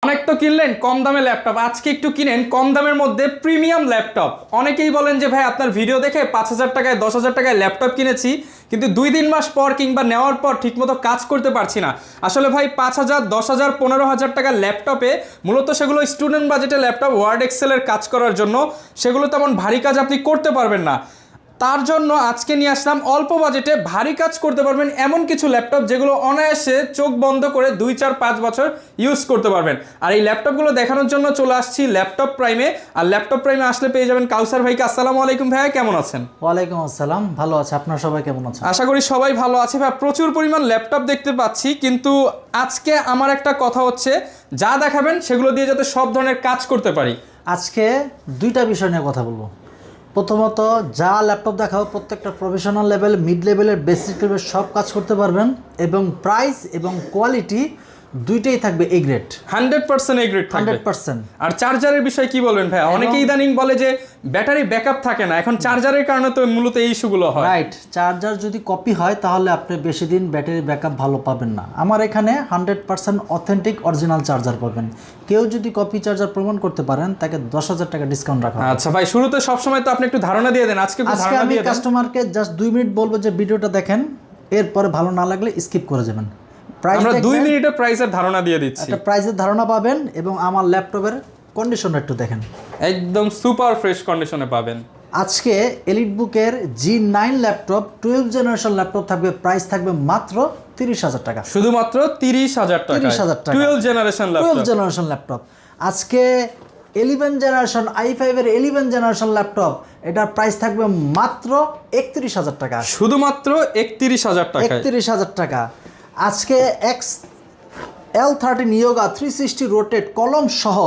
অনেক তো কিনলেন কম দামে ল্যাপটপ, আজকে একটু কিনেন কম দামের মধ্যে প্রিমিয়াম ল্যাপটপ। অনেকেই বলেন যে ভাই আপনার ভিডিও দেখে 5,000 টাকায় 10,000 টাকায় ল্যাপটপ কিনেছি, কিন্তু 2-3 মাস পর কিংবা নেওয়ার পর ঠিকমতো কাজ করতে পারছি না। আসলে ভাই 5,000, 10,000, 15,000 টাকার ল্যাপটপে মূলত সেগুলো স্টুডেন্ট বাজেটের ল্যাপটপ, ওয়ার্ড এক্সেলের কাজ করার জন্য, সেগুলো তেমন ভারী কাজ আপনি করতে পারবেন না। তার জন্য আজকে নিয়ে আসলাম অল্প বাজেটে ভারী কাজ করতে পারবেন এমন কিছু ল্যাপটপ যেগুলো অনায়াসে চোখ বন্ধ করে 2, 4, 5 বছর ইউজ করতে পারবেন। আর এই ল্যাপটপগুলো দেখানোর জন্য চলে আসছি ল্যাপটপ প্রাইমে। আর ল্যাপটপ প্রাইমে আসলে পেয়ে যাবেন কাউসার ভাইকে। আসসালামু আলাইকুম ভাইয়া, কেমন আছেন? ওয়ালাইকুম আসসালাম, ভালো আছে। আপনারা সবাই কেমন আছেন? আশা করি সবাই ভালো আছে ভাই। প্রচুর পরিমাণ ল্যাপটপ দেখতে পাচ্ছি, কিন্তু আজকে আমার একটা কথা হচ্ছে, যা দেখাবেন সেগুলো দিয়ে যাতে সব ধরনের কাজ করতে পারি। আজকে দুইটা বিষয় নিয়ে কথা বলবো। প্রথমত, যা ল্যাপটপ দেখাবো প্রত্যেকটা প্রফেশনাল লেভেল, মিড লেভেলের, বেসিক লেভেলের সব কাজ করতে পারবেন, এবং প্রাইস এবং কোয়ালিটি দুইটাই থাকবে এ গ্রেড, 100% এ গ্রেড থাকবে। 100%। আর চার্জারের বিষয় কি বলবেন ভাই? অনেকেই ইদানিং বলে যে ব্যাটারি ব্যাকআপ থাকে না, এখন চার্জারের কারণে তো মূলত এই ইস্যুগুলো হয়। রাইট, চার্জার যদি কপি হয় তাহলে আপনি বেশি দিন ব্যাটারি ব্যাকআপ ভালো পাবেন না। আমার এখানে 100% অথেন্টিক অরিজিনাল চার্জার পাবেন। কেউ যদি কপি চার্জার প্রমাণ করতে পারেন তাকে 10,000 টাকা ডিসকাউন্ট রাখা হবে। আচ্ছা ভাই, শুরুতে সবসময় তো আপনি একটু ধারণা দিয়ে দেন, আজকে আমি কাস্টমারকে জাস্ট 2 মিনিট বলবো যে ভিডিওটা দেখেন, এরপরে ভালো না লাগলে স্কিপ করে যাবেন। আমরা 2 মিনিটে প্রাইসের ধারণা দিয়ে দিচ্ছি। একটা প্রাইসের ধারণা পাবেন, এবং আমার ল্যাপটপের কন্ডিশনটা একটু দেখেন, একদম সুপার ফ্রেশ কন্ডিশনে পাবেন। আজকে এলিটবুকের G9 ল্যাপটপ 12 জেনারেশন ল্যাপটপ থাকবে, প্রাইস থাকবে মাত্র 30,000 টাকা। শুধুমাত্র 30,000 টাকা। 30,000 টাকা 12 জেনারেশন ল্যাপটপ। 12 generation laptop. আজকে 11 জেনারেশন i5 এর 11 জেনারেশন ল্যাপটপ, এটার প্রাইস থাকবে মাত্র 31,000 টাকা। শুধুমাত্র 31,000 টাকা। 31,000 টাকা। আজকে L13 Yoga 360 রোটেট কলম সহ,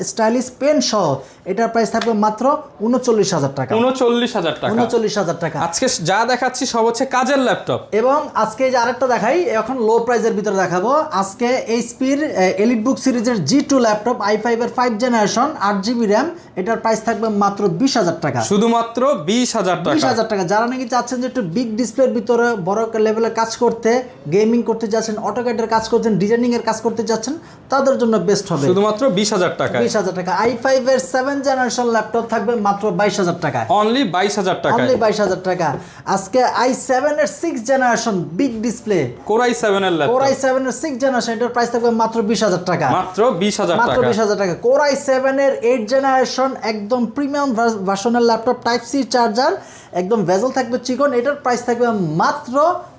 স্টাইলিশ পেন সহ, এটার প্রাইস থাকবে মাত্র 39,000 টাকা। 39,000 টাকা। 39,000 টাকা। আজকে যা দেখাচ্ছি সব হচ্ছে কাজের ল্যাপটপ। এবং আজকে যে আরেকটা দেখাই, এখন লো প্রাইসের ভিতরে দেখাবো। আজকে এইচপির এলিটবুক সিরিজের G2 ল্যাপটপ i5 এর 5 জেনারেশন 8GB র্যাম, এটার প্রাইস থাকবে মাত্র 20,000 টাকা। শুধুমাত্র 20,000 টাকা। 20,000 টাকা। যারা নাকি চাচ্ছেন যে একটু বিগ ডিসপ্লের ভিতরে বড় লেভেলের কাজ করতে, গেমিং করতে যাচ্ছেন, অটোক্যাডের কাজ করছেন, ডিজাইনিং এর কাজ করতে যাচ্ছেন, তাদের জন্য বেস্ট হবে। শুধুমাত্র 20,000 টাকা। 20,000 টাকা। i5 এর 7 জেনারেশন ল্যাপটপ থাকবে মাত্র 22,000 টাকা। অনলি 22,000 টাকা। অনলি 22,000 টাকা। আজকে i7 এর 6 generation big display Core i7 এর ল্যাপটপ। Core i7 এর 6 জেনারেশন, এটার প্রাইস থাকবে মাত্র 20,000 টাকা। মাত্র 20,000 টাকা। মাত্র 20,000 টাকা। Core i7 এর 8 জেনারেশন একদম প্রিমিয়াম ভার্সনের ল্যাপটপ, টাইপ সি চার্জার, একদম ভেজেল থাকবে চিকন, এটার প্রাইস থাকবে মাত্র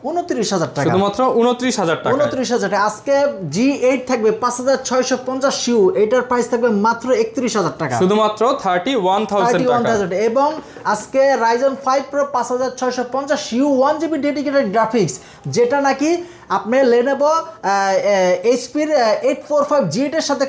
29,000 টাকা। শুধুমাত্র 29,000 টাকা। 29,000 টাকা। আজকে G8 থাকবে 5,650 সিউ, এটার প্রাইস থাকবে মাত্র 31,000 টাকা। শুধুমাত্র 31,000 টাকা। এবং আজকে Ryzen 5 Pro 5,650 সিউ 1GB ডেডিকেটেড গ্রাফিক্স, যেটা নাকি আপনি Lenovo HP-র 845 G8 এর সাথে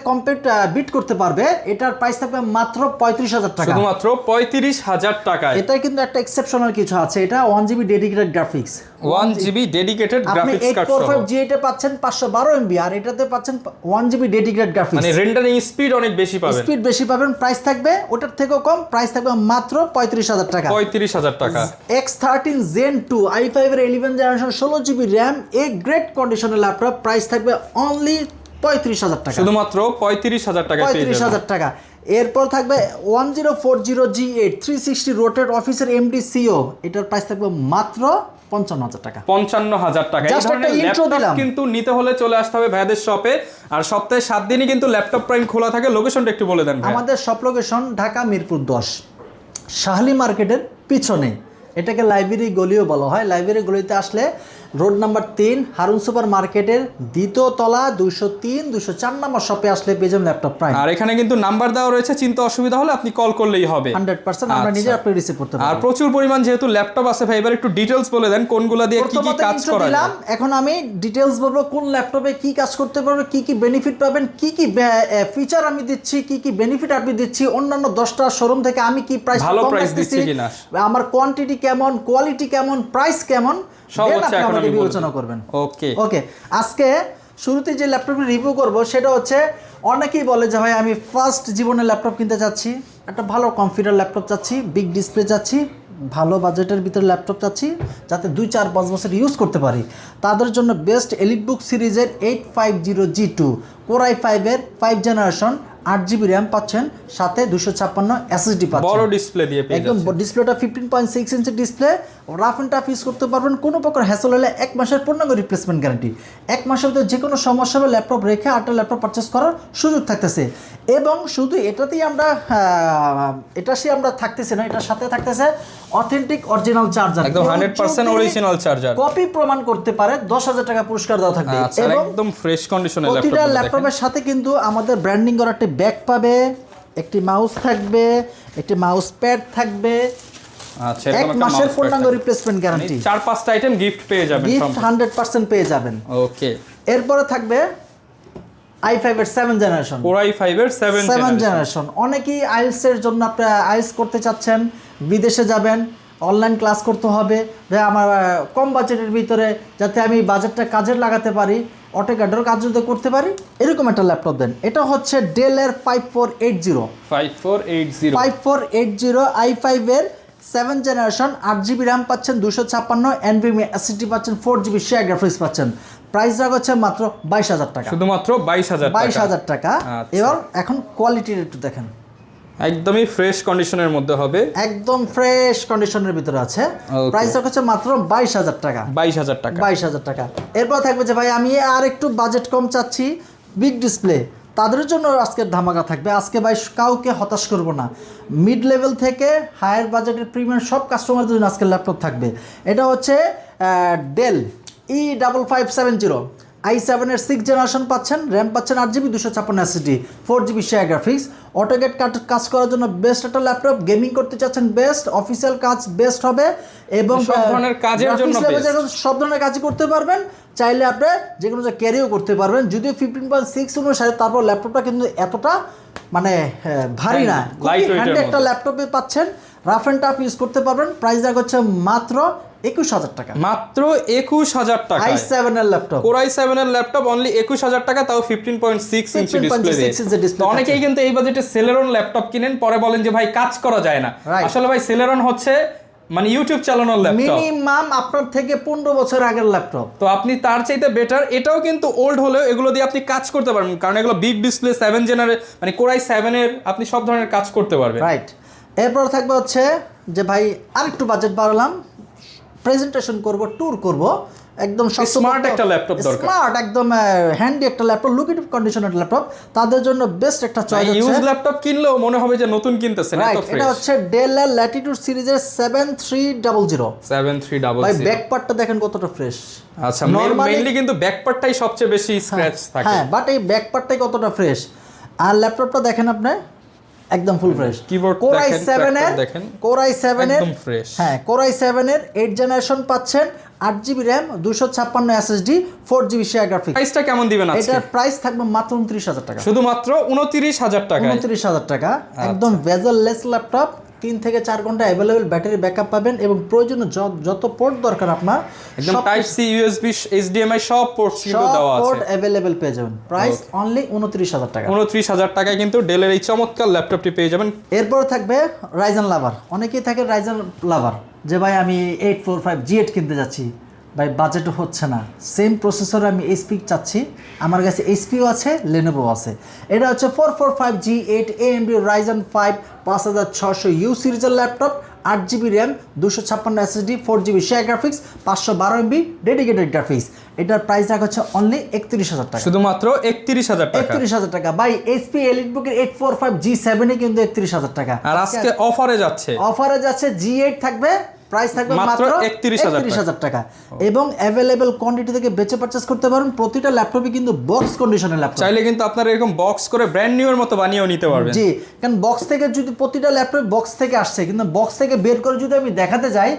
বিট করতে পারবে, এটার প্রাইস থাকবে মাত্র 35,000 টাকা। শুধুমাত্র 35,000 টাকায়। এটা কিন্তু একটা এক্সেপশনাল কিছু আছে, এটা 1GB dedicated graphics, 1GB dedicated graphics card সহ। 845 G8 এ পাচ্ছেন 512 MB, আর এটাতে পাচ্ছেন 1GB ডেডিকেটেড গ্রাফিক্স, মানে রেন্ডারিং স্পিড অনেক বেশি পাবেন। স্পিড বেশি পাবেন। প্রাইস থাকবে ওটার থেকেও কম, প্রাইস থাকবে মাত্র 35,000 টাকা। 35,000 টাকা। X13 Zen 2 i5 এর 11 generation 16GB RAM, a great কন্ডিশনের ল্যাপটপ, প্রাইস থাকবে অনলি 35,000 টাকা। শুধুমাত্র 35,000 টাকা। 35,000 টাকা। এরপর থাকবে 1040 G8 360 রোটেট অফিসের MD CO, এটার প্রাইস থাকবে মাত্র 55,000 টাকা। 55,000 টাকা। জাস্ট একটা ইন্ট্রো দিলাম। কিন্তু নিতে হলে চলে আসতে হবে ভাইদের শপে। আর সপ্তাহে 7 দিনই কিন্তু ল্যাপটপ প্রাইম খোলা থাকে। লোকেশনটা একটু বলে দেন ভাই। আমাদের শপ লোকেশন ঢাকা মিরপুর 10, শাহলি মার্কেটের পিছনে। এটাকে লাইব্রেরি গলিও বলা হয়। লাইব্রেরি গলিতে আসলে রোড নাম্বার 3 হারুন সুপার মার্কেটের দ্বিতীয় তলা 203, 204 নম্বর শপে আসলে পেয়ে যাবেন ল্যাপটপ প্রাইম। আর এখানে কিন্তু নাম্বার দেওয়া রয়েছে, চিন্তা অসুবিধা হলে আপনি কল করলেই হবে। 100% আমরা নিজে আপনি রিসিভ করতে পারবো। আর প্রচুর পরিমাণ যেহেতু ল্যাপটপ আছে ভাই, এবার একটু ডিটেইলস বলে দেন কোনগুলা দিয়ে কি কি কাজ করা যায়। এখন আমি ডিটেইলস বলবো কোন ল্যাপটপে কি কাজ করতে পারবে, কি কি বেনিফিট পাবেন, কি কি ফিচার আমি দিচ্ছি, কি কি বেনিফিট আমি দিচ্ছি, অন্যান্য 10টা শোরুম থেকে আমি কি প্রাইস ভালো প্রাইস দিচ্ছি কিনা, আমার কোয়ান্টিটি কেমন, কোয়ালিটি কেমন, প্রাইস কেমন, সব হচ্ছে এখন আমি বিবেচনা করবেন। ওকে ওকে। আজকে শুরুতে যে ল্যাপটপটি রিভিউ করব সেটা হচ্ছে, অনেকেই বলে যে ভাই আমি ফার্স্ট জীবনে ল্যাপটপ কিনতে চাচ্ছি, একটা ভালো কম্পিউটার ল্যাপটপ চাচ্ছি, বিগ ডিসপ্লে চাচ্ছি, ভালো বাজেটের ভিতরে ল্যাপটপ চাচ্ছি যাতে 2-4-5 বছর ইউজ করতে পারি, তাদের জন্য বেস্ট এলিটবুক সিরিজের 850G2 Core i5-এর 5 generation 8GB RAM পাচ্ছেন, সাথে 256 SSD পাচ্ছেন। বড় ডিসপ্লে দিয়ে পেয়ে একদম ডিসপ্লেটা 15.6 inch display, rough and tough use করতে পারবেন, কোনো প্রকার হ্যাসল হলে 1 মাসের পূর্ণাঙ্গ রিপ্লেসমেন্ট গ্যারান্টি। 1 মাসের ভিতরে যে কোনো সমস্যা হলে ল্যাপটপ রেখে আরেকটা ল্যাপটপ পারচেস করার সুযোগ থাকতেছে। এবং শুধু এটাতেই আমরা আমরা থাকতেছি না, এটার সাথে থাকতেছে অথেন্টিক অরিজিনাল চার্জার, একদম 100% অরিজিনাল চার্জার। কপি প্রমাণ করতে পারে 10,000 টাকা পুরস্কার দেওয়া থাকবে। এবং একদম ফ্রেশ কন্ডিশনের ল্যাপটপ। প্রতিটা ল্যাপটপের সাথে কিন্তু আমাদের ব্র্যান্ডিং করা একটি ব্যাগ পাবে, একটি মাউস থাকবে, একটি মাউস প্যাড থাকবে, আচ্ছা, 1 মাসের পূর্ণাঙ্গ রিপ্লেসমেন্ট গ্যারান্টি, 4-5টা আইটেম গিফট পেয়ে যাবেন, গিফট 100% পেয়ে যাবেন। ওকে, এরপরে থাকবে i5 এর 7 জেনারেশন, Core i5 এর 7 জেনারেশন। অনেকেই আইএলস এর জন্য আপনি আইএলস করতে চাচ্ছেন, বিদেশে যাবেন, অনলাইন ক্লাস করতে হবে, যে আমার কম বাজেটের ভিতরে যাতে আমি বাজেটটা কাজে লাগাতে পারি, অটোক্যাডের কাজ যদি করতে পারি, এরকম একটা ল্যাপটপ দেন। এটা হচ্ছে ডেলের 5480 i5 এর 7 জেনারেশন 8GB র্যাম পাচ্ছেন, 256 NVMe SSD পাচ্ছেন, 4GB শেয়ার গ্রাফিক্স পাচ্ছেন। প্রাইস রাখা হচ্ছে মাত্র 22,000 টাকা, শুধুমাত্র 22,000 টাকা। আচ্ছা। এবার এখন কোয়ালিটির একটু দেখেন, একদমই ফ্রেশ কন্ডিশনের মধ্যে হবে, একদম ফ্রেশ কন্ডিশনের ভিতরে আছে। প্রাইস রাখা হচ্ছে মাত্র 22,000 টাকা, 22,000 টাকা। এরপর থাকবে যে ভাই আমি আর একটু বাজেট কম চাচ্ছি, বিগ ডিসপ্লে, তাদের জন্য আজকের ধামাকা থাকবে। আজকে ভাই কাউকে হতাশ করব না, মিড লেভেল থেকে হায়ার বাজেটের প্রিমিয়াম সব কাস্টমারদের জন্য আজকের ল্যাপটপ থাকবে। এটা হচ্ছে ডেল E5570 i7 এর 6 জেনারেশন পাচ্ছেন, র্যাম পাচ্ছেন 8GB, 256 SSD, 4GB share graphics. AutoCAD কাজ করার জন্য বেস্ট একটা ল্যাপটপ, গেমিং করতে চাচ্ছেন বেস্ট, অফিসিয়াল কাজ বেস্ট হবে, এবং সব ধরনের কাজের জন্য সব ধরনের কাজই করতে পারবেন। চাইলে আপনি যে কোনো ক্যারিও করতে পারবেন, যদিও 15.6 অনুসারে, তারপর ল্যাপটপটা কিন্তু এতটা মানে ভারী না, হ্যান্ডি একটা ল্যাপটপে পাচ্ছেন, রাফ অ্যান্ড টাফ ইউজ করতে পারবেন। প্রাইস হচ্ছে মাত্র 21,000 টাকা, মাত্র 21,000 টাকা। i7 এর ল্যাপটপ, Core i7 এর ল্যাপটপ অনলি 21,000 টাকা, তাও 15.6 ইঞ্চি ডিসপ্লে। অনেকেই কিন্তু এই বাজেটে সেলেরন ল্যাপটপ কিনেন, পরে বলেন যে ভাই কাজ করা যায় না। আসলে ভাই সেলেরন হচ্ছে মানে ইউটিউব চালানোর ল্যাপটপ, মিনিমাম আপনার থেকে 15 বছর আগের ল্যাপটপ। তো আপনি তার চাইতে বেটার, এটাও কিন্তু ওল্ড হলেও এগুলো দিয়ে আপনি কাজ করতে পারবেন, কারণ এগুলো বিগ ডিসপ্লে 7 জেনারেশন, মানে Core i7 এর আপনি সব ধরনের কাজ করতে পারবেন। রাইট। এরপর থাকবে হচ্ছে যে ভাই আরেকটু বাজেট বাড়ালাম, প্রেজেন্টেশন করব, ট্যুর করব, একদম স্মার্ট একটা ল্যাপটপ দরকার, স্মার্ট একদম হ্যান্ডি একটা ল্যাপটপ, লুকেটিভ কন্ডিশনের ল্যাপটপ, তাদের জন্য বেস্ট একটা চয়েস হচ্ছে। ইউজ ল্যাপটপ কিনলেও মনে হবে যে নতুন কিনতেছেন, এত ফ্রেশ। এটা হচ্ছে ডেল এর ল্যাটিটিউড সিরিজের 7300 ভাই, ব্যাক পার্টটা দেখেন কতটা ফ্রেশ। আচ্ছা, মেইনলি কিন্তু ব্যাক পার্টটাই সবচেয়ে বেশি স্ক্র্যাচ থাকে। হ্যাঁ, বাট এই ব্যাক পার্টটাই কতটা ফ্রেশ, আর ল্যাপটপটা দেখেন আপনি একদম full fresh. Keyboard Core i7 এর একদম ফ্রেশ, হ্যাঁ Core i7 এর 8 জেনারেশন পাচ্ছেন, 8GB RAM, 256 SSD, 4GB share graphics. প্রাইসটা কেমন দিবেন আজকে? এটার প্রাইস থাকবে মাত্র 29,000 টাকা, শুধুমাত্র 29,000 টাকা, 29,000 টাকা। একদম বেজেললেস ল্যাপটপ, 3 থেকে 4 ঘন্টা অ্যাভেলেবল ব্যাটারি ব্যাকআপ পাবেন, এবং প্রয়োজনীয় যত পোর্ট দরকার আপনার একদম টাইপ সি, ইউএসবি, এইচডিএমআই সব পোর্টস কিন্তু দেওয়া আছে, পোর্ট অ্যাভেলেবল পেয়ে যাবেন। প্রাইস অনলি 29,000 টাকা, 29,000 টাকায় কিন্তু ডেলের এই চমৎকার ল্যাপটপটি পেয়ে যাবেন। এরপর থাকবে রাইজেন লাভার, অনেকেই থাকে রাইজেন লাভার, যে ভাই আমি 845G8 কিনতে যাচ্ছি, ভাই বাজেট হচ্ছে না, সেম প্রসেসরে আমি এইচপি চাচ্ছি, আমার কাছে এইচপিও আছে, লেনোভো আছে। এটা হচ্ছে 445G8 AMD Ryzen 5 5600U সিরিজের laptop, 8GB RAM, 256 SSD, 4GB share graphics, 512 MB dedicated graphics. এটার প্রাইস রাখা হচ্ছে অনলি 31,000 টাকা, শুধুমাত্র 31,000 টাকা, 31,000 টাকা। ভাই এইচপি এলিটবুকের 845G7 এ কিন্তু 31,000 টাকা, আর আজকে অফারে যাচ্ছে G8 থাকবে, প্রাইস থাকবে মাত্র 31,000 টাকা, এবং অ্যাভেলেবল কোয়ান্টিটি থেকে বেচে পারচেজ করতে পারেন। প্রতিটা ল্যাপটপই কিন্তু বক্স কন্ডিশনের ল্যাপটপ, চাইলে কিন্তু আপনারা এরকম বক্স করে ব্র্যান্ড নিউ এর মতো বানিয়েও নিতে পারবেন। জি, কারণ বক্স থেকে যদি প্রতিটা ল্যাপটপ বক্স থেকে আসছে, কিন্তু বক্স থেকে বের করে যদি আমি দেখাতে যাই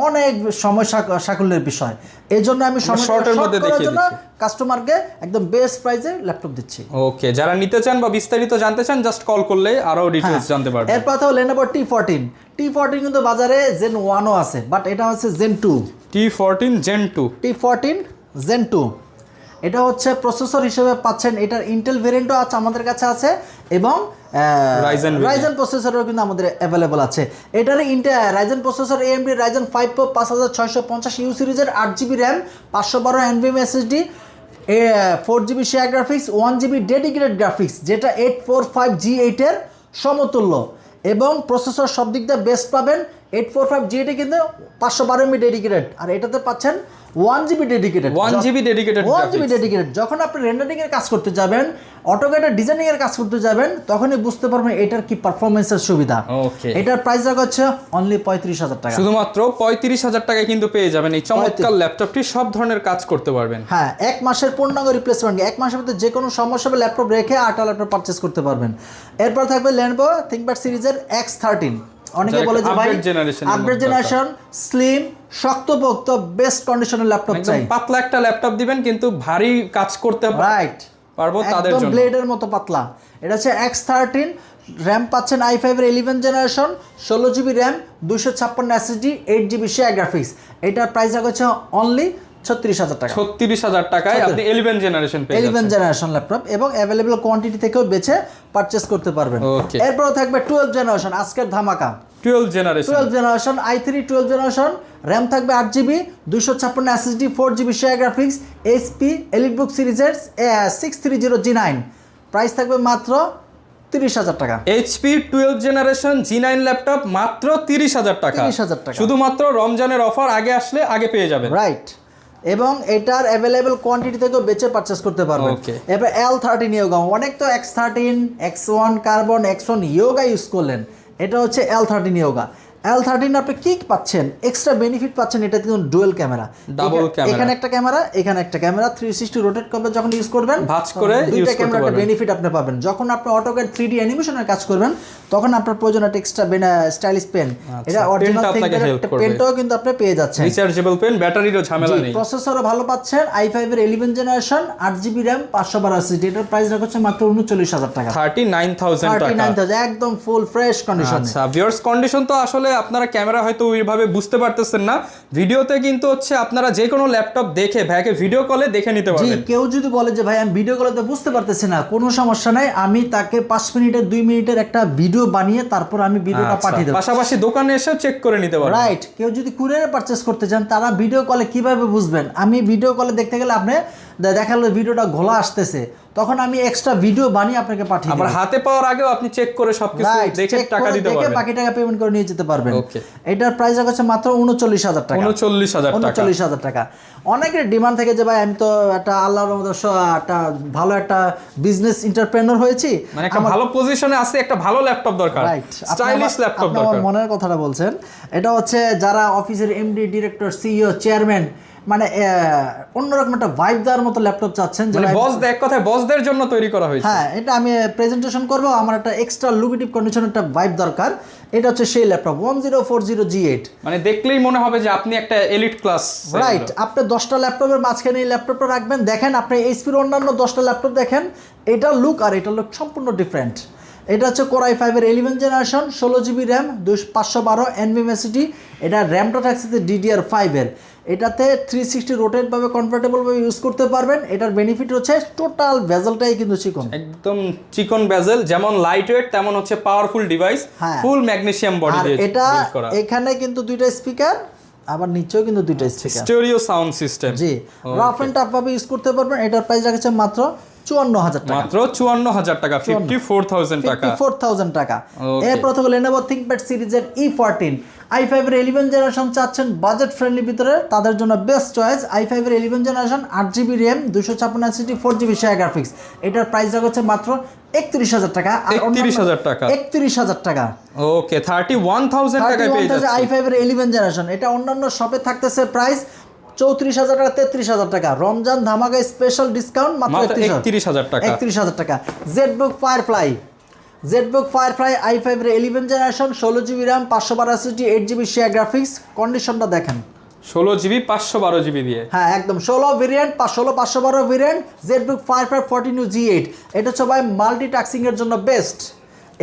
অনেক সময় সাকুল্যের বিষয়, এই জন্য আমি শর্টের মধ্যে দেখিয়ে দিচ্ছি, কাস্টমারকে একদম বেস্ট প্রাইসে ল্যাপটপ দিচ্ছি। ওকে, যারা নিতে চান বা বিস্তারিত জানতে চান জাস্ট কল করলে আরো ডিটেইলস জানতে পারবেন। এরপর তো Lenovo T14 কিন্তু বাজারে Gen 1 ও আছে, বাট এটা হচ্ছে Gen 2, T14 Gen 2, T14 Gen 2। এটা হচ্ছে প্রসেসর হিসেবে পাচ্ছেন, এটার ইন্টেল ভেরিয়েন্টও আছে আমাদের কাছে আছে, এবং রাইজেন প্রসেসরও কিন্তু আমাদের অ্যাভেলেবল আছে। এটার Ryzen processor AMD Ryzen 5 Pro 5650U সিরিজের 8GB RAM, 512 NVMe SSD, 4GB share graphics, 1GB dedicated graphics, যেটা 845G8 এর সমতুল্য, এবং প্রসেসর সব দিক দিয়ে বেস্ট পাবেন। 845G8 এ কিন্তু 512 MB ডেডিকেটেড, আর এটাতে পাচ্ছেন 1GB dedicated, 1GB dedicated 1GB dedicated. যখন আপনি রেন্ডারিং এর কাজ করতে যাবেন, অটোক্যাড ডিজাইনিং এর কাজ করতে যাবেন, তখনই বুঝতে পারবেন এটার কি পারফরম্যান্সের সুবিধা। ওকে, এটার প্রাইস রাখা হচ্ছে অনলি 35,000 টাকা। শুধুমাত্র 35,000 টাকায় কিন্তু পেয়ে যাবেন এই চমৎকার ল্যাপটপটি, সব ধরনের কাজ করতে পারবেন। হ্যাঁ, 1 মাসের পূর্ণাঙ্গ রিপ্লেসমেন্ট, 1 মাসের মধ্যে যে কোনো সমস্যা হবে ল্যাপটপ রেখে আরেকটা ল্যাপটপ পারচেজ করতে পারবেন। এরপর থাকবে Lenovo ThinkPad সিরিজের X13। অনেকে বলে যে ভাই আপডেট জেনারেশন, স্লিম, শক্তপোক্ত, বেস্ট কন্ডিশনের ল্যাপটপ চাই। পাতলা একটা ল্যাপটপ দিবেন কিন্তু ভারী কাজ করতে রাইট পারবো তাদের একদম জন্য। ব্লেডের মতো পাতলা। এটা হচ্ছে X13, র্যাম পাচ্ছেন i5 এর 11 generation, 16GB RAM, 256 SSD, 8GB share graphics. এটার প্রাইস হচ্ছে অনলি 36,000 টাকা। 36,000 টাকায় আপনি 11 জেনারেশন পেয়ে যাচ্ছেন। 11 জেনারেশন ল্যাপটপ, এবং অ্যাভেলেবল কোয়ান্টিটি থেকেও বেছে পারচেস করতে পারবেন। ওকে, এরপর থাকবে 12 জেনারেশন, আজকের ধামাকা 12 generation. 12 generation i3 12 generation, RAM থাকবে 8GB, 256 SSD, 4GB share graphics, HP EliteBook সিরিজের 630G9। প্রাইস থাকবে মাত্র 30,000 টাকা। HP 12 জেনারেশন G9 ল্যাপটপ মাত্র 30,000 টাকা। 30,000 টাকা শুধুমাত্র রমজানের অফার আগে আসলে আগে পেয়ে যাবেন। রাইট, এবং এটার অ্যাভেলেবল কোয়ান্টিটি থেকেও বেচে পারচেস করতে পারবেন। Okay. এবার L13 ইয়োগা, অনেক তো X13, X1 carbon, X1 yoga use করলেন, এটা হচ্ছে L13 ইয়োগা। L13 আপনি কি পাচ্ছেন, এক্সট্রা বেনিফিট পাচ্ছেন, এটা কিন্তু ডুয়াল ক্যামেরা, ডাবল ক্যামেরা, এখানে একটা ক্যামেরা, এখানে একটা ক্যামেরা, 360 রোটেট করবে যখন ইউজ করবেন, ভাঁজ করে দুইটা ইউজ করতে ক্যামেরা একটা পারবেন। বেনিফিট আপনি পাবেন। যখন আপনি অটোক্যাড 3D অ্যানিমেশনের কাজ করবেন, তখন আপনার প্রয়োজন একটা এক্সট্রা স্টাইলিশ পেন। এটা অরিজিনাল পেনটাও কিন্তু আপনি পেয়ে যাচ্ছেন, রিচার্জেবল পেন, ব্যাটারিরও ঝামেলা নেই। প্রসেসরও ভালো পাচ্ছেন, i5 এর 11 জেনারেশন, 8GB র্যাম, 512 SSD। এটার প্রাইস রাখা হচ্ছে মাত্র 39,000 টাকা। 39,000 টাকা, 39,000 একদম ফুল ফ্রেশ কন্ডিশন। আচ্ছা ভিউয়ার্স, কন্ডিশন তো আসলে আপনারা ক্যামেরা হয়তো ওইভাবে বুঝতে পারতেছেন না, ভিডিওতে কিন্তু হচ্ছে আপনারা যে কোনো ল্যাপটপ দেখে ভাইকে ভিডিও কলে দেখে নিতে জি, পারবেন। কেউ যদি বলে যে ভাই আমি ভিডিও কলে তো বুঝতে পারতেছি না, কোনো সমস্যা নাই, আমি তাকে 5 মিনিটের 2 মিনিটের একটা ভিডিও বানিয়ে তারপর আমি ভিডিওটা পাঠিয়ে দেব। পাশাপাশি দোকানে এসেও চেক করে নিতে পারবেন। রাইট, কেউ যদি কুরিয়ারে পারচেজ করতে চান, তারা ভিডিও কলে কিভাবে বুঝবেন? আমি ভিডিও কলে দেখতে গেলে আপনি দেখালো ভিডিওটা ঘোলা আসতেছে, তখন আমি এক্সট্রা ভিডিও বানিয়ে আপনাকে পাঠিয়ে দেব। আবার হাতে পাওয়ার আগেও আপনি চেক করে সবকিছু দেখে টাকা দিতে পারবেন, বাকি টাকা পেমেন্ট করে নিয়ে যেতে পারবেন। ওকে, এটার প্রাইস হচ্ছে মাত্র 39,000 টাকা। 39,000 টাকা। অনেকের ডিমান্ড থেকে যে ভাই আমি তো একটা আল্লাহর মতো একটা ভালো একটা বিজনেস এন্টারপ্রেনার হয়েছি, মানে একটা ভালো পজিশনে আছে, একটা ভালো ল্যাপটপ দরকার, রাইট, স্টাইলিশ ল্যাপটপ দরকার। আমার মনের কথাটা বলছেন। এটা হচ্ছে যারা অফিসের এমডি, ডিরেক্টর, সিইও, চেয়ারম্যান, মানে অন্যরকম একটা ভাইব দেওয়ার মতো ল্যাপটপ চাচ্ছেন, মানে বস এক কথায় বসদের জন্য তৈরি করা হয়েছে। হ্যাঁ, এটা আমি প্রেজেন্টেশন করব, আমার একটা এক্সট্রা লুকেটিভ কন্ডিশন একটা ভাইব দরকার। এটা হচ্ছে সেই ল্যাপটপ 1040G8। মানে দেখলেই মনে হবে যে আপনি একটা এলিট ক্লাস। রাইট, আপনি 10টা ল্যাপটপের মাঝখানে এই ল্যাপটপটা রাখবেন, দেখেন আপনি এইচপির অন্যান্য 10টা ল্যাপটপ দেখেন, এটার লুক আর এটার লুক সম্পূর্ণ ডিফারেন্ট। এটা হচ্ছে Core i5 এর 11 generation, 16GB RAM, 512 NVMe SSD। এটা র্যামটা থাকছে DDR5 এর। এটাতে 360 রোটেট ভাবে কমফোর্টেবল ভাবে ইউজ করতে পারবেন। এটার বেনিফিট হচ্ছে টোটাল বেজেলটাই কিন্তু চিকন, একদম চিকন বেজেল, যেমন লাইট ওয়েট তেমন হচ্ছে পাওয়ারফুল ডিভাইস, ফুল ম্যাগনেসিয়াম বডি দিয়ে এটা বিল্ড করা। এখানে কিন্তু দুইটা স্পিকার, আবার নিচেও কিন্তু দুইটা স্পিকার, স্টেরিও সাউন্ড সিস্টেম। জি, রাফ এন্ড টাফ ভাবে ইউজ করতে পারবেন। এটার প্রাইস রাখছে মাত্র 54,000 টাকা। মাত্র 54,000 টাকা, 54,000 টাকা। 54,000 টাকা। এরপর থেকে Lenovo ThinkPad সিরিজের E14 i5 এর 11 জেনারেশন চাচ্ছেন বাজেট ফ্রেন্ডলি ভিতরে, তাদের জন্য বেস্ট চয়েস। i5 এর 11 generation, 8GB RAM, 256 SSD, 4GB share graphics. এটার প্রাইস রাখছে মাত্র 31,000 টাকা। 31,000 টাকা, 31,000 টাকা। ওকে, 31,000 টাকায় পেয়ে যাচ্ছে i5 এর 11 জেনারেশন। এটা অন্যান্য শপে থাকতেছে প্রাইস 34,000 টাকা, 33,000 টাকা। রমজান ধামাকা স্পেশাল ডিসকাউন্ট মাত্র 31,000 টাকা। 31,000 টাকা। ZBook Firefly i5 এর 11 generation, 16GB RAM, 512 SSD, 8GB share graphics. কন্ডিশনটা দেখেন, 16GB 512GB দিয়ে। হ্যাঁ, একদম 16 variant, 512 variant. ZBook Firefly 14U G8। এটা হচ্ছে ভাই মাল্টিটাস্কিং এর জন্য বেস্ট।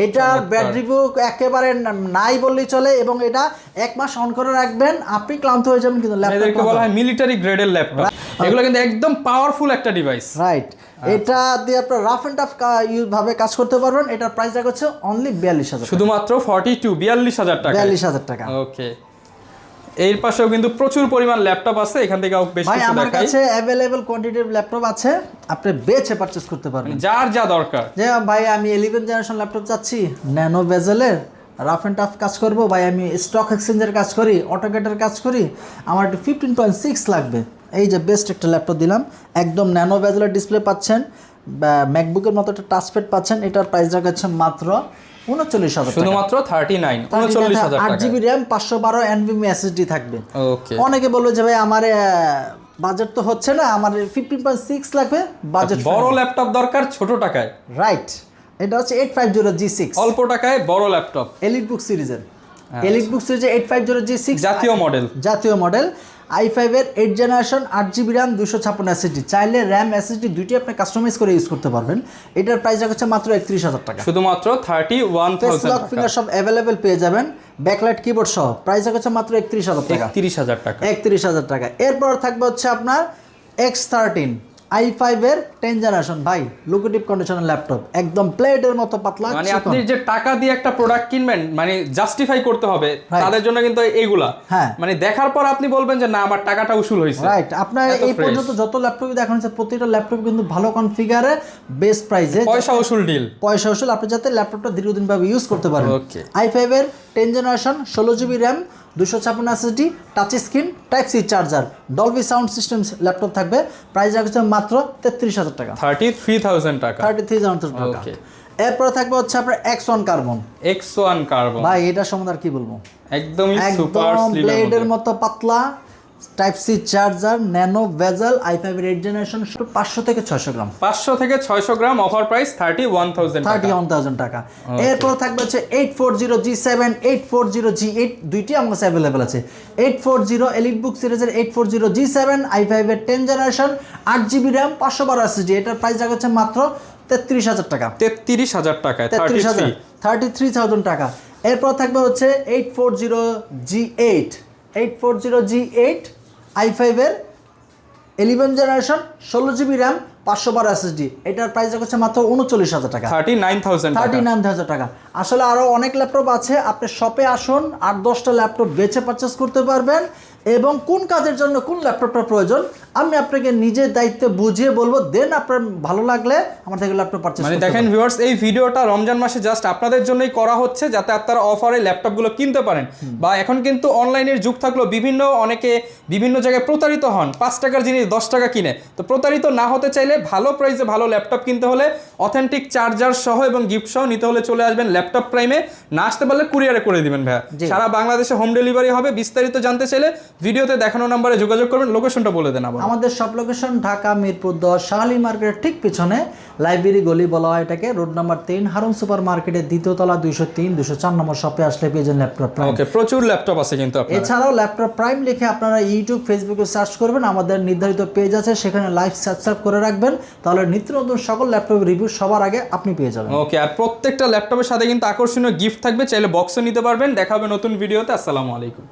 এটার ব্যাটারি রিভিউ একেবারে নাই বললেই চলে, এবং এটা 1 মাস অন করে রাখবেন, আপনি ক্লান্ত হয়ে যাবেন কিন্তু ল্যাপটপ এদেরকে বলা হয় মিলিটারি গ্রেডের ল্যাপটপ। এগুলো কিন্তু একদম পাওয়ারফুল একটা ডিভাইস। রাইট, এটা দিয়ে আপনার রাফ এন্ড টাফ ভাবে কাজ করতে পারবেন। এটার প্রাইস হচ্ছে অনলি 42,000, শুধুমাত্র 42,000 টাকা। 42,000 টাকা। ওকে, এর পাশেও কিন্তু প্রচুর পরিমাণ ল্যাপটপ আছে, এখান থেকে বেশ ভাই কিছু আমার দেখাই। কাছে অ্যাভেলেবল কোয়ান্টিটির ল্যাপটপ আছে, আপনি বেছে পারচেজ করতে পারবেন যার যা দরকার। যে ভাই আমি 11 জেনারেশন ল্যাপটপ চাচ্ছি, ন্যানো বেজেলের, রাফ এন্ড টাফ কাজ করব, ভাই আমি স্টক এক্সচেঞ্জের কাজ করি, অটোক্যাডের কাজ করি, আমার একটু 15.6 লাগবে। এই যে বেস্ট একটা ল্যাপটপ দিলাম, একদম ন্যানো বেজেলের ডিসপ্লে পাচ্ছেন, ম্যাকবুকের মতো একটা টাচপ্যাড পাচ্ছেন। এটার প্রাইস রাখছে মাত্র 39,000 টাকা, শুধুমাত্র 39,000 টাকা। 8GB র্যাম, 512 NVMe SSD থাকবে। ওকে, অনেকে বলবে যে ভাই আমার বাজেট তো হচ্ছে না, আমার 15.6 লাগবে, বাজেট বড় ল্যাপটপ দরকার ছোট টাকায়। রাইট, এটা হচ্ছে 850G6, অল্প টাকায় বড় ল্যাপটপ, এলিট বুক সিরিজের, এলিট বুক সিরিজের 850G6 জাতীয় মডেল। জাতীয় মডেল, i5 এর 8 জেনারেশন, 8GB র্যাম, 256 SSD। চাইলে র্যাম SSD দুইটি আপনি কাস্টমাইজ করে ইউজ করতে পারবেন। এটার প্রাইস হচ্ছে মাত্র 31,000 টাকা, শুধুমাত্র 31,000 লক ফিঙ্গার সব অ্যাভেলেবেল পেয়ে যাবেন, ব্যাকলাইট কিবোর্ড সহ। প্রাইস হচ্ছে মাত্র 31,000 টাকা, 31,000 টাকা। 31,000 টাকা। এরপর থাকবে হচ্ছে আপনার X13 i5 এর 10 জেনারেশন, ভাই লুকেটিভ কন্ডিশনের ল্যাপটপ, একদম প্লেটের মতো পাতলা। মানে আপনি যে টাকা দিয়ে একটা প্রোডাক্ট কিনবেন, মানে জাস্টিফাই করতে হবে তাদের জন্য কিন্তু এইগুলা। হ্যাঁ, মানে দেখার পর আপনি বলবেন যে না আমার টাকাটা উসুল হয়েছে। রাইট, আপনার এই পর্যন্ত যত ল্যাপটপ দেখানো হচ্ছে প্রতিটা ল্যাপটপ কিন্তু ভালো কনফিগারে, বেস্ট প্রাইসে, পয়সা উসুল ডিল। পয়সা উসুল, আপনি যাতে ল্যাপটপটা দীর্ঘদিন ভাবে ইউজ করতে পারেন। ওকে, i5 এর 10 generation, 16GB RAM, 256 SSD, touch screen, type C charger, Dolby sound system laptop থাকবে। প্রাইস রাখছে মাত্র 33,000 টাকা, 33,000 টাকা। 33,000 টাকা। ওকে, এরপর থাকবে হচ্ছে আপনার X1 কার্বন। X1 কার্বন ভাই এটা সম্বন্ধে আর কি বলবো, একদমই সুপার একদম স্লিম ব্লেডের মতো পাতলা, type C charger, nano bezel, i5 এর 8 জেনারেশন, 500 থেকে 600 গ্রাম, 500 থেকে 600 গ্রাম, অফার প্রাইস 31,000 টাকা। 31,000 টাকা। এরপর থাকবে হচ্ছে 840G7, 840G8, দুইটি আমার কাছে অ্যাভেলেবেল আছে। 840 এলিট বুক সিরিজের 840G7, i5 এর 10 জেনারেশন, 8GB র্যাম, 512 SSD। এটার প্রাইস রাখছে মাত্র 33,000 টাকা, 33,000 টাকায়, 33,000 টাকা। এরপর থাকবে হচ্ছে 840G8, 840G8, i5 এর 11 জেনারেশন, 16GB র্যাম, 512 SSD। এটার প্রাইস হচ্ছে মাত্র 39,000 টাকা, 39,000 টাকা। 39,000 টাকা। আসলে আরও অনেক ল্যাপটপ আছে, আপনি শপে আসুন, 8-10টা ল্যাপটপ বেছে পারচেস করতে পারবেন, এবং কোন কাজের জন্য কোন ল্যাপটপটা প্রয়োজন আমি আপনাকে নিজের দায়িত্বে বুঝিয়ে বলবো, দেন আপনার ভালো লাগলে আমার থেকে ল্যাপটপ পারচেস মানে করতে দেখেন ভিউয়ার্স, এই ভিডিওটা রমজান মাসে জাস্ট আপনাদের জন্যই করা হচ্ছে, যাতে আপনারা অফারে ল্যাপটপগুলো কিনতে পারেন। বা এখন কিন্তু অনলাইনের যুগ থাকলেও অনেকে বিভিন্ন জায়গায় প্রতারিত হন, 5 টাকার জিনিস 10 টাকা কিনে। তো প্রতারিত না হতে চাইলে ভালো প্রাইসে ভালো ল্যাপটপ কিনতে হলে অথেন্টিক চার্জার সহ এবং গিফট সহ নিতে হলে চলে আসবেন ল্যাপটপ প্রাইমে। না আসতে পারলে কুরিয়ারে করে দিবেন ভাইয়া, সারা বাংলাদেশে হোম ডেলিভারি হবে। বিস্তারিত জানতে চাইলে ভিডিওতে দেখানো নাম্বারে যোগাযোগ করবেন। লোকেশনটা বলে দেন আবার। আমাদের সব লোকেশন ঢাকা মিরপুর 10 শাহালি মার্কেটের ঠিক পিছনে, লাইব্রেরি গলি বলা হয় এটাকে, রোড নাম্বার 3, হারুন সুপার মার্কেটের দ্বিতীয় তলা, 203, 204 নম্বর শপে আসলে পেয়ে যাবেন ল্যাপটপ প্রাইম। ওকে, প্রচুর ল্যাপটপ আছে কিন্তু আপনারা। এছাড়াও ল্যাপটপ প্রাইম লিখে আপনারা ইউটিউব, ফেসবুকে সার্চ করবেন, আমাদের নির্ধারিত পেজ আছে, সেখানে লাইভ সাবস্ক্রাইব করে রাখবেন, তাহলে নিত্য নতুন সকল ল্যাপটপ রিভিউ সবার আগে আপনি পেয়ে যাবেন। ওকে, আর প্রত্যেকটা ল্যাপটপের সাথে কিন্তু আকর্ষণীয় গিফট থাকবে, চাইলে বক্সও নিতে পারবেন। দেখা হবে নতুন ভিডিওতে। আসসালামু আলাইকুম।